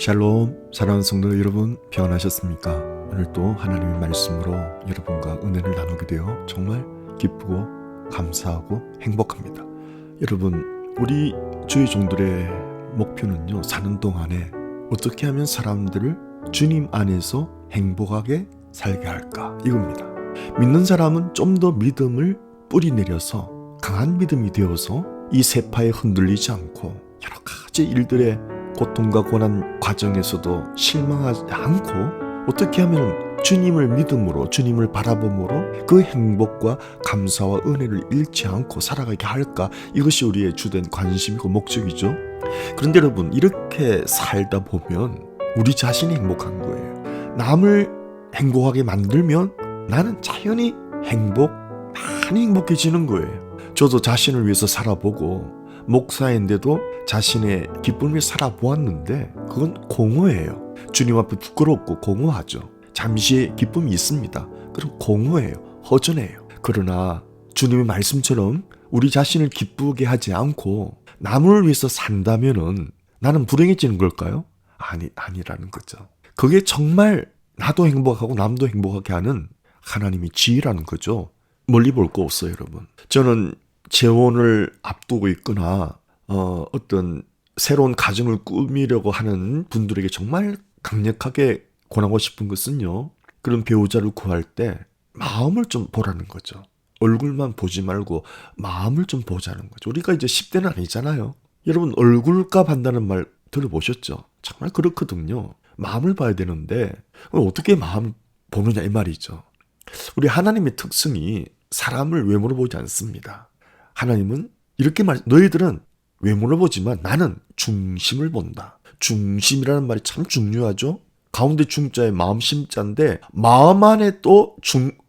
샬롬, 사랑하는 성도 여러분, 평안하셨습니까? 오늘 또 하나님의 말씀으로 여러분과 은혜를 나누게 되어 정말 기쁘고 감사하고 행복합니다. 여러분, 우리 주의 종들의 목표는요, 사는 동안에 어떻게 하면 사람들을 주님 안에서 행복하게 살게 할까, 이겁니다. 믿는 사람은 좀 더 믿음을 뿌리내려서 강한 믿음이 되어서 이 세파에 흔들리지 않고 여러 가지 일들에 고통과 고난 과정에서도 실망하지 않고 어떻게 하면 주님을 믿음으로, 주님을 바라봄으로 그 행복과 감사와 은혜를 잃지 않고 살아가게 할까, 이것이 우리의 주된 관심이고 목적이죠. 그런데 여러분, 이렇게 살다 보면 우리 자신이 행복한 거예요. 남을 행복하게 만들면 나는 자연히 많이 행복해지는 거예요. 저도 자신을 위해서 살아보고 목사인데도 자신의 기쁨을 살아보았는데 그건 공허해요. 주님 앞에 부끄럽고 공허하죠. 잠시의 기쁨이 있습니다. 그럼 공허해요. 허전해요. 그러나 주님의 말씀처럼 우리 자신을 기쁘게 하지 않고 남을 위해서 산다면은 나는 불행해지는 걸까요? 아니라는 거죠. 그게 정말 나도 행복하고 남도 행복하게 하는 하나님의 지혜라는 거죠. 멀리 볼 거 없어요, 여러분. 저는 재혼을 앞두고 있거나 어떤 새로운 가정을 꾸미려고 하는 분들에게 정말 강력하게 권하고 싶은 것은요, 그런 배우자를 구할 때 마음을 좀 보라는 거죠. 얼굴만 보지 말고 마음을 좀 보자는 거죠. 우리가 이제 10대는 아니잖아요. 여러분, 얼굴값 한다는 말 들어보셨죠? 정말 그렇거든요. 마음을 봐야 되는데 어떻게 마음을 보느냐, 이 말이죠. 우리 하나님의 특성이 사람을 외모로 보지 않습니다. 하나님은 이렇게 너희들은 외모를 보지만 나는 중심을 본다. 중심이라는 말이 참 중요하죠. 가운데 중자에 마음 심자인데 마음 안에 또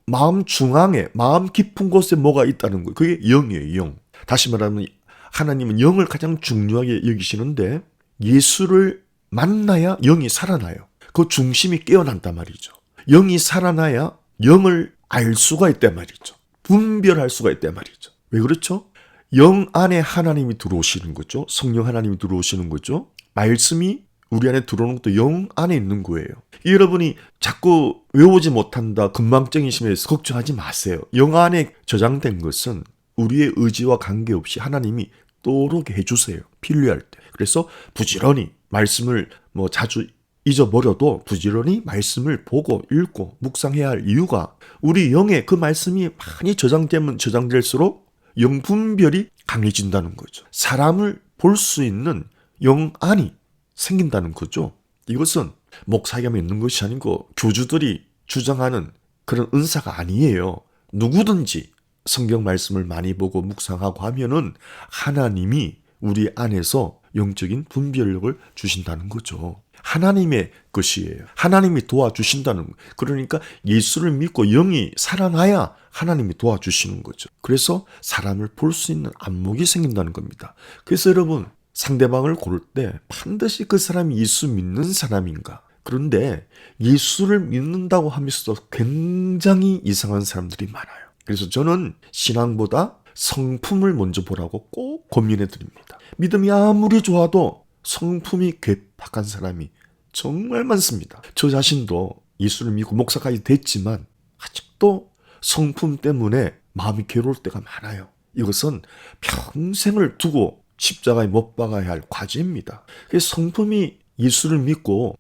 마음 중앙에, 마음 깊은 곳에 뭐가 있다는 거예요. 그게 영이에요, 영. 다시 말하면 하나님은 영을 가장 중요하게 여기시는데 예수를 만나야 영이 살아나요. 그 중심이 깨어난단 말이죠. 영이 살아나야 영을 알 수가 있단 말이죠. 분별할 수가 있단 말이죠. 왜 그렇죠? 영 안에 하나님이 들어오시는 거죠. 성령 하나님이 들어오시는 거죠. 말씀이 우리 안에 들어오는 것도 영 안에 있는 거예요. 여러분이 자꾸 외우지 못한다, 건망증이시면서 걱정하지 마세요. 영 안에 저장된 것은 우리의 의지와 관계없이 하나님이 떠오르게 해주세요. 필요할 때. 그래서 부지런히 말씀을 자주 잊어버려도 부지런히 말씀을 보고 읽고 묵상해야 할 이유가 우리 영에 그 말씀이 많이 저장되면 저장될수록 영 분별이 강해진다는 거죠. 사람을 볼 수 있는 영안이 생긴다는 거죠. 이것은 목사에게만 있는 것이 아니고 교주들이 주장하는 그런 은사가 아니에요. 누구든지 성경 말씀을 많이 보고 묵상하고 하면은 하나님이 우리 안에서 영적인 분별력을 주신다는 거죠. 하나님의 것이에요. 하나님이 도와주신다는 거예요. 그러니까 예수를 믿고 영이 살아나야 하나님이 도와주시는 거죠. 그래서 사람을 볼 수 있는 안목이 생긴다는 겁니다. 그래서 여러분, 상대방을 고를 때 반드시 그 사람이 예수 믿는 사람인가. 그런데 예수를 믿는다고 하면서도 굉장히 이상한 사람들이 많아요. 그래서 저는 신앙보다 성품을 먼저 보라고 꼭 고민해 드립니다. 믿음이 아무리 좋아도 성품이 괴팍한 사람이 정말 많습니다. 저 자신도 예수를 믿고 목사까지 됐지만 아직도 성품 때문에 마음이 괴로울 때가 많아요. 이것은 평생을 두고 십자가에 못 박아야 할 과제입니다. 성품이 예수를 믿고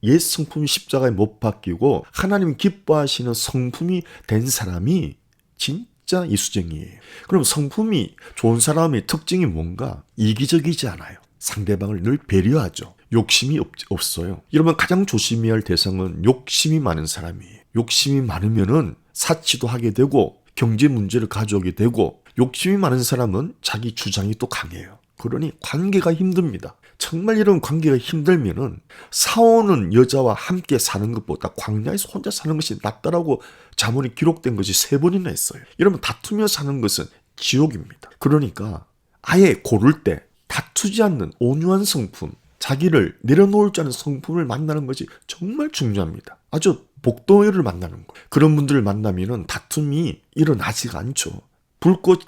옛 성품이 십자가에 못 박히고 하나님 기뻐하시는 성품이 된 사람이 진짜 예수쟁이에요. 그럼 성품이 좋은 사람의 특징이 뭔가? 이기적이지 않아요. 상대방을 늘 배려하죠. 욕심이 없어요. 여러분, 가장 조심해야 할 대상은 욕심이 많은 사람이에요. 욕심이 많으면은 사치도 하게 되고 경제 문제를 가져오게 되고, 욕심이 많은 사람은 자기 주장이 또 강해요. 그러니 관계가 힘듭니다. 정말 이런 관계가 힘들면은 사오는 여자와 함께 사는 것보다 광야에서 혼자 사는 것이 낫다라고 자문이 기록된 것이 3번이나 했어요. 여러분, 다투며 사는 것은 지옥입니다. 그러니까 아예 고를 때 다투지 않는 온유한 성품, 자기를 내려놓을 줄 아는 성품을 만나는 것이 정말 중요합니다. 아주 복도를 만나는 거예요. 그런 분들을 만나면은 다툼이 일어나지가 않죠.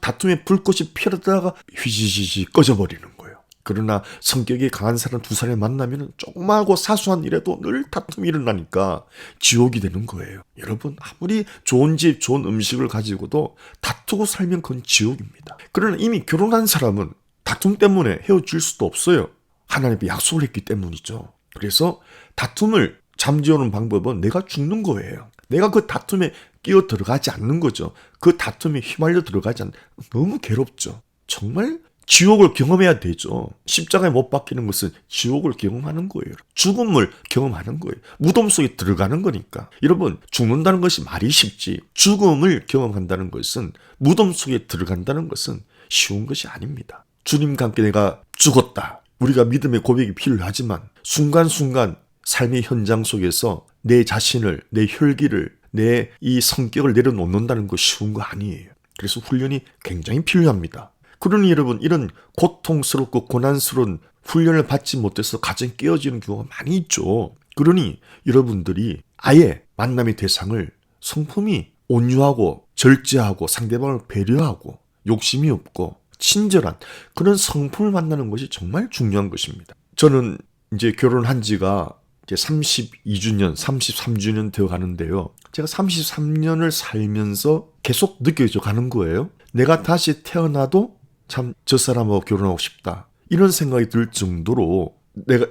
다툼의 불꽃이 피어다가 휘지지지 꺼져버리는 거예요. 그러나 성격이 강한 사람 두 사람이 만나면 조그마하고 사소한 일에도 늘 다툼이 일어나니까 지옥이 되는 거예요. 여러분, 아무리 좋은 집, 좋은 음식을 가지고도 다투고 살면 그건 지옥입니다. 그러나 이미 결혼한 사람은 다툼 때문에 헤어질 수도 없어요. 하나님께 약속을 했기 때문이죠. 그래서 다툼을 잠재우는 방법은 내가 죽는 거예요. 내가 그 다툼에 끼어 들어가지 않는 거죠. 그 다툼에 휘말려 들어가지 않는, 너무 괴롭죠. 정말 지옥을 경험해야 되죠. 십자가에 못 박히는 것은 지옥을 경험하는 거예요. 죽음을 경험하는 거예요. 무덤 속에 들어가는 거니까. 여러분, 죽는다는 것이 말이 쉽지, 죽음을 경험한다는 것은, 무덤 속에 들어간다는 것은 쉬운 것이 아닙니다. 주님과 함께 내가 죽었다. 우리가 믿음의 고백이 필요하지만 순간순간 삶의 현장 속에서 내 자신을, 내 혈기를, 내 이 성격을 내려놓는다는 거 쉬운 거 아니에요. 그래서 훈련이 굉장히 필요합니다. 그러니 여러분, 이런 고통스럽고 고난스러운 훈련을 받지 못해서 가정이 깨어지는 경우가 많이 있죠. 그러니 여러분들이 아예 만남의 대상을 성품이 온유하고 절제하고 상대방을 배려하고 욕심이 없고 친절한 그런 성품을 만나는 것이 정말 중요한 것입니다. 저는 이제 결혼한 지가 이제 32주년, 33주년 되어 가는데요. 제가 33년을 살면서 계속 느껴져 가는 거예요. 내가 다시 태어나도 참 저 사람하고 결혼하고 싶다. 이런 생각이 들 정도로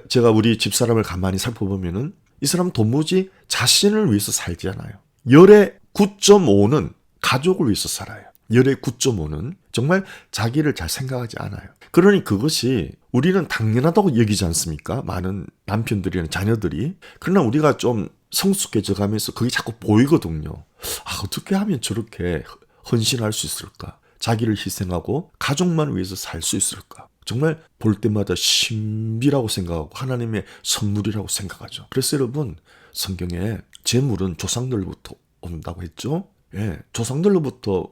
제가 우리 집사람을 가만히 살펴보면은 이 사람 도무지 자신을 위해서 살지 않아요. 열의 9.5는 가족을 위해서 살아요. 열의 9.5는 정말 자기를 잘 생각하지 않아요. 그러니 그것이 우리는 당연하다고 여기지 않습니까? 많은 남편들이나 자녀들이. 그러나 우리가 좀 성숙해져 가면서 그게 자꾸 보이거든요. 아, 어떻게 하면 저렇게 헌신할 수 있을까? 자기를 희생하고 가족만 위해서 살 수 있을까? 정말 볼 때마다 신비라고 생각하고 하나님의 선물이라고 생각하죠. 그래서 여러분, 성경에 재물은 조상들부터 온다고 했죠? 예, 조상들로부터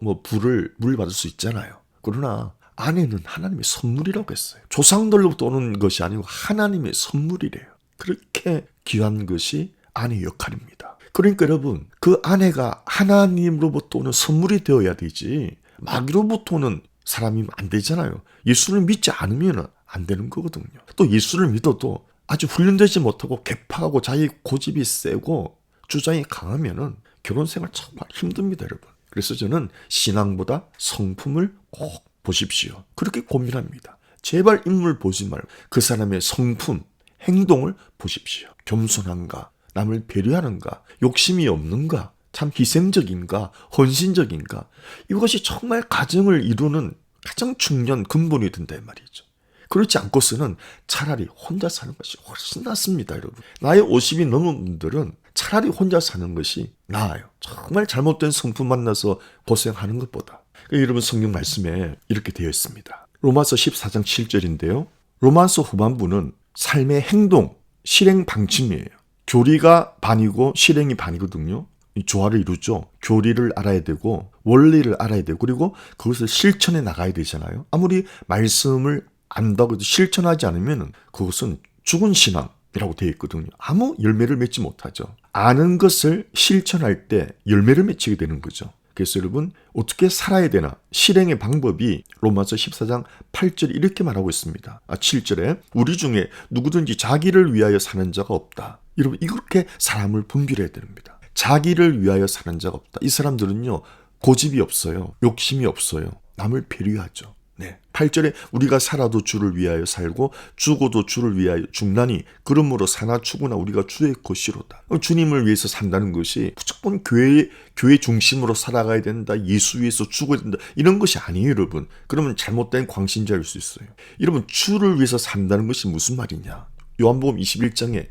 물 받을 수 있잖아요. 그러나 아내는 하나님의 선물이라고 했어요. 조상들로부터 오는 것이 아니고 하나님의 선물이래요. 그렇게 귀한 것이 아내의 역할입니다. 그러니까 여러분, 그 아내가 하나님으로부터 오는 선물이 되어야 되지 마귀로부터 오는 사람이면 안 되잖아요. 예수를 믿지 않으면 안 되는 거거든요. 또 예수를 믿어도 아주 훈련되지 못하고 개팍하고 자기 고집이 세고 주장이 강하면은 결혼 생활 정말 힘듭니다, 여러분. 그래서 저는 신앙보다 성품을 꼭 보십시오. 그렇게 고민합니다. 제발 인물 보지 말고 그 사람의 성품, 행동을 보십시오. 겸손한가? 남을 배려하는가? 욕심이 없는가? 참 희생적인가? 헌신적인가? 이것이 정말 가정을 이루는 가장 중요한 근본이 된다 이 말이죠. 그렇지 않고서는 차라리 혼자 사는 것이 훨씬 낫습니다, 여러분. 나이 50이 넘은 분들은 차라리 혼자 사는 것이 나아요. 정말 잘못된 성품 만나서 고생하는 것보다. 여러분, 성경 말씀에 이렇게 되어 있습니다. 로마서 14장 7절인데요. 로마서 후반부는 삶의 행동, 실행 방침이에요. 교리가 반이고 실행이 반이거든요. 이 조화를 이루죠. 교리를 알아야 되고 원리를 알아야 되고 그리고 그것을 실천해 나가야 되잖아요. 아무리 말씀을 안다고 해도 실천하지 않으면 그것은 죽은 신앙이라고 되어 있거든요. 아무 열매를 맺지 못하죠. 아는 것을 실천할 때 열매를 맺히게 되는 거죠. 그래서 여러분, 어떻게 살아야 되나? 실행의 방법이 로마서 14장 8절에 이렇게 말하고 있습니다. 7절에 우리 중에 누구든지 자기를 위하여 사는 자가 없다. 여러분, 이렇게 사람을 분별해야 됩니다. 자기를 위하여 사는 자가 없다. 이 사람들은요, 고집이 없어요. 욕심이 없어요. 남을 배려하죠. 네. 8절에 우리가 살아도 주를 위하여 살고 죽어도 주를 위하여 죽나니 그러므로 사나 죽으나 우리가 주의 것이로다. 주님을 위해서 산다는 것이 무조건 교회 중심으로 살아가야 된다. 예수 위해서 죽어야 된다. 이런 것이 아니에요, 여러분. 그러면 잘못된 광신자일 수 있어요. 여러분, 주를 위해서 산다는 것이 무슨 말이냐? 요한복음 21장에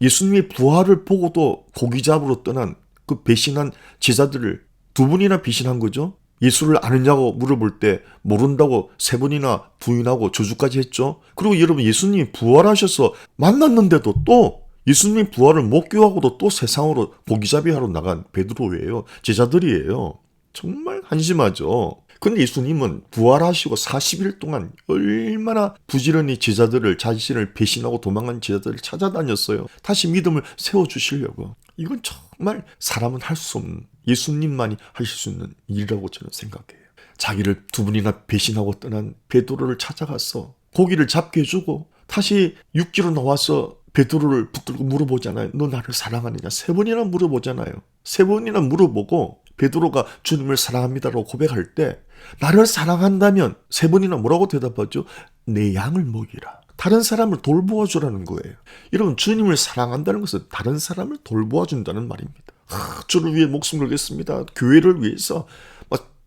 예수님의 부활을 보고도 고기 잡으러 떠난 그 배신한 제자들을 두 분이나 배신한 거죠. 예수를 아느냐고 물어볼 때 모른다고 세 번이나 부인하고 저주까지 했죠. 그리고 여러분, 예수님이 부활하셔서 만났는데도 또 예수님이 부활을 목격하고도 또 세상으로 고기잡이하러 나간 베드로예요. 제자들이에요. 정말 한심하죠. 근데 예수님은 부활하시고 40일 동안 얼마나 부지런히 제자들을, 자신을 배신하고 도망간 제자들을 찾아다녔어요. 다시 믿음을 세워주시려고. 이건 정말 사람은 할 수 없는, 예수님만이 하실 수 있는 일이라고 저는 생각해요. 자기를 두 분이나 배신하고 떠난 베드로를 찾아가서 고기를 잡게 해주고 다시 육지로 나와서 베드로를 붙들고 물어보잖아요. 너 나를 사랑하느냐? 3번이나 물어보잖아요. 3번이나 물어보고 베드로가 주님을 사랑합니다라고 고백할 때 나를 사랑한다면 3번이나 뭐라고 대답하죠? 내 양을 먹이라. 다른 사람을 돌보아 주라는 거예요. 여러분, 주님을 사랑한다는 것은 다른 사람을 돌보아 준다는 말입니다. 주를 위해 목숨 걸겠습니다. 교회를 위해서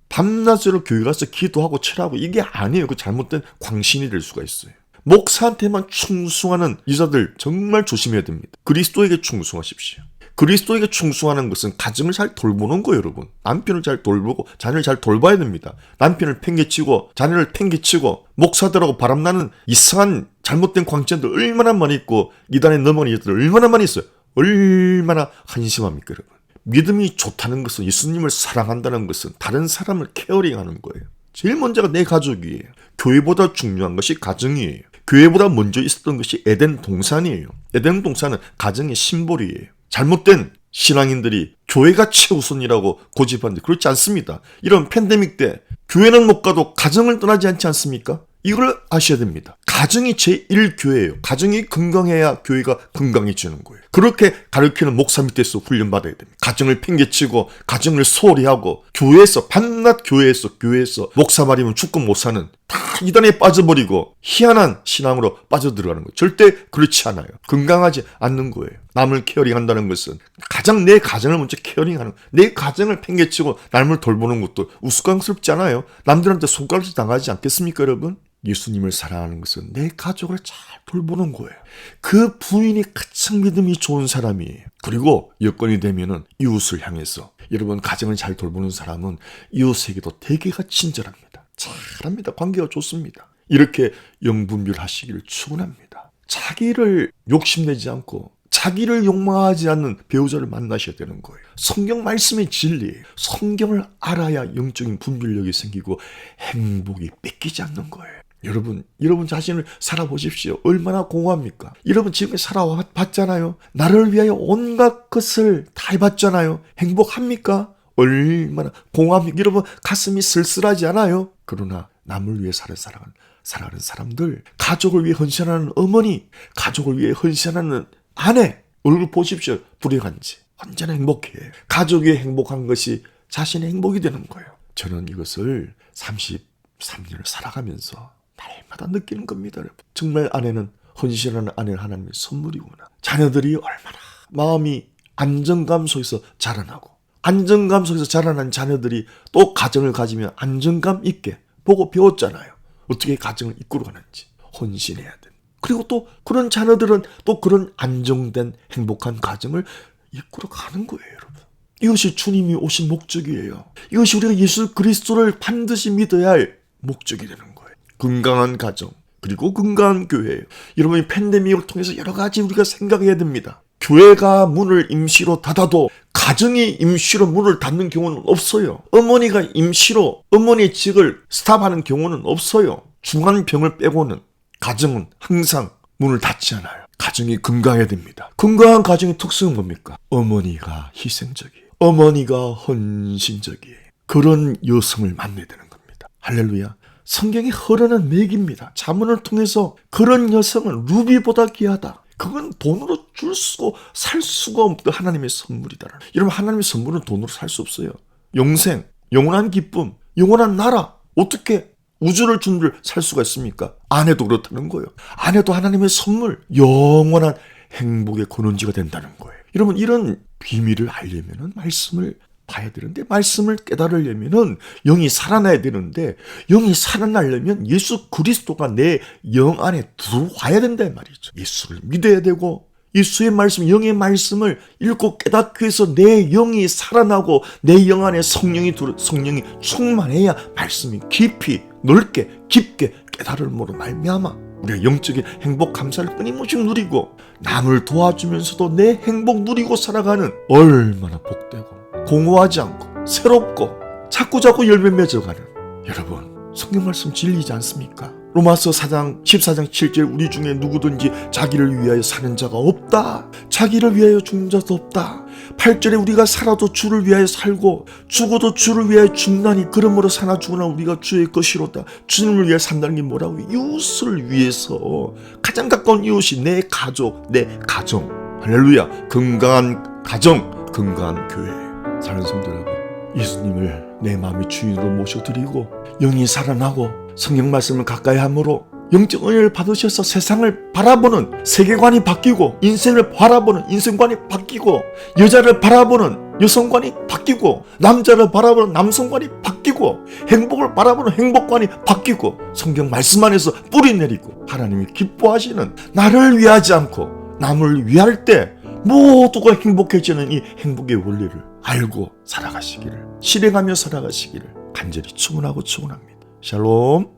밤낮으로 교회 가서 기도하고 철하고 이게 아니에요. 그 잘못된 광신이 될 수가 있어요. 목사한테만 충성하는 이자들 정말 조심해야 됩니다. 그리스도에게 충성하십시오. 그리스도에게 충성하는 것은 가정을 잘 돌보는 거예요, 여러분. 남편을 잘 돌보고 자녀를 잘 돌봐야 됩니다. 남편을 팽개치고 자녀를 팽개치고 목사들하고 바람나는 이상한 잘못된 광신들 얼마나 많이 있고 이단에 넘어가는 이들 얼마나 많이 있어요. 얼마나 한심합니까, 여러분. 믿음이 좋다는 것은, 예수님을 사랑한다는 것은 다른 사람을 케어링하는 거예요. 제일 먼저가 내 가족이에요. 교회보다 중요한 것이 가정이에요. 교회보다 먼저 있었던 것이 에덴 동산이에요. 에덴 동산은 가정의 심볼이에요. 잘못된 신앙인들이 교회가 최우선이라고 고집하는데 그렇지 않습니다. 이런 팬데믹 때 교회는 못 가도 가정을 떠나지 않지 않습니까? 이걸 아셔야 됩니다. 가정이 제1교회예요. 가정이 건강해야 교회가 건강해지는 거예요. 그렇게 가르치는 목사 밑에서 훈련받아야 됩니다. 가정을 팽개치고 가정을 소홀히 하고 교회에서 밤낮 교회에서 목사 말이면 죽고 못 사는 다 이단에 빠져버리고 희한한 신앙으로 빠져들어가는 거예요. 절대 그렇지 않아요. 건강하지 않는 거예요. 남을 케어링한다는 것은 가장 내 가정을 먼저 케어링하는, 내 가정을 팽개치고 남을 돌보는 것도 우스꽝스럽지 않아요. 남들한테 손가락질 당하지 않겠습니까, 여러분? 예수님을 사랑하는 것은 내 가족을 잘 돌보는 거예요. 그 부인이 가장 믿음이 좋은 사람이에요. 그리고 여건이 되면은 이웃을 향해서, 여러분, 가정을 잘 돌보는 사람은 이웃에게도 되게가 친절합니다. 잘합니다. 관계가 좋습니다. 이렇게 영분별하시기를 축원합니다. 자기를 욕심내지 않고 자기를 욕망하지 않는 배우자를 만나셔야 되는 거예요. 성경 말씀의 진리예요. 성경을 알아야 영적인 분별력이 생기고 행복이 뺏기지 않는 거예요. 여러분 자신을 살아보십시오. 얼마나 공허합니까? 여러분 지금까지 살아봤잖아요. 나를 위하여 온갖 것을 다 해봤잖아요. 행복합니까? 얼마나 공허합니까? 여러분 가슴이 쓸쓸하지 않아요? 그러나 남을 위해 살아가는 사람들, 가족을 위해 헌신하는 어머니, 가족을 위해 헌신하는 아내, 얼굴 보십시오. 불행한지 언제나 행복해. 가족이 행복한 것이 자신의 행복이 되는 거예요. 저는 이것을 33년을 살아가면서 날마다 느끼는 겁니다. 여러분. 정말 아내는, 헌신하는 아내는 하나님의 선물이구나. 자녀들이 얼마나 마음이 안정감 속에서 자라나고, 안정감 속에서 자라난 자녀들이 또 가정을 가지면 안정감 있게 보고 배웠잖아요. 어떻게 가정을 이끌어가는지. 헌신해야 돼. 그리고 또 그런 자녀들은 또 그런 안정된 행복한 가정을 이끌어가는 거예요, 여러분. 이것이 주님이 오신 목적이에요. 이것이 우리가 예수 그리스도를 반드시 믿어야 할 목적이 되는 거예요. 건강한 가정, 그리고 건강한 교회예요. 여러분이 팬데믹을 통해서 여러 가지 우리가 생각해야 됩니다. 교회가 문을 임시로 닫아도 가정이 임시로 문을 닫는 경우는 없어요. 어머니가 임시로 어머니의 직을 스탑하는 경우는 없어요. 중한 병을 빼고는 가정은 항상 문을 닫지 않아요. 가정이 건강해야 됩니다. 건강한 가정의 특성은 뭡니까? 어머니가 희생적이에요. 어머니가 헌신적이에요. 그런 여성을 만나야 되는 겁니다. 할렐루야. 성경이 흐르는 맥입니다. 자문을 통해서 그런 여성은 루비보다 귀하다. 그건 돈으로 줄 수고 살 수가 없는 하나님의 선물이다. 여러분, 하나님의 선물은 돈으로 살 수 없어요. 영생, 영원한 기쁨, 영원한 나라, 어떻게 우주를 준 줄 살 수가 있습니까? 아내도 그렇다는 거예요. 아내도 하나님의 선물, 영원한 행복의 근원지가 된다는 거예요. 여러분, 이런 비밀을 알려면 말씀을 봐야 되는데, 말씀을 깨달으려면 영이 살아나야 되는데, 영이 살아나려면 예수 그리스도가 내 영 안에 들어와야 된다는 말이죠. 예수를 믿어야 되고, 예수의 말씀, 영의 말씀을 읽고 깨닫기 위해서 내 영이 살아나고 내 영 안에 성령이 충만해야 말씀이 깊이 넓게 깊게 깨달음으로 말미암아 우리가 영적인 행복 감사를 끊임없이 누리고 남을 도와주면서도 내 행복 누리고 살아가는, 얼마나 복되고 공허하지 않고 새롭고 자꾸자꾸 열매 맺어가는, 여러분 성경 말씀 진리지 않습니까? 로마서 4장 14장 7절 우리 중에 누구든지 자기를 위하여 사는 자가 없다. 자기를 위하여 죽는 자도 없다. 8절에 우리가 살아도 주를 위하여 살고 죽어도 주를 위하여 죽나니 그러므로 사나 죽으나 우리가 주의 것이로다. 주님을 위해 산다는 게 뭐라고? 이웃을 위해서. 가장 가까운 이웃이 내 가족, 내 가정. 할렐루야. 건강한 가정, 건강한 교회. 사랑하는 성도 여러분, 예수님을 내 마음의 주인으로 모셔드리고 영이 살아나고 성경 말씀을 가까이 함으로 영적 은혜를 받으셔서 세상을 바라보는 세계관이 바뀌고 인생을 바라보는 인생관이 바뀌고 여자를 바라보는 여성관이 바뀌고 남자를 바라보는 남성관이 바뀌고 행복을 바라보는 행복관이 바뀌고 성경 말씀 안에서 뿌리 내리고 하나님이 기뻐하시는 나를 위하지 않고 남을 위할 때 모두가 행복해지는 이 행복의 원리를 알고 살아가시기를 실행하며 살아가시기를 간절히 축원하고 축원합니다. 샬롬.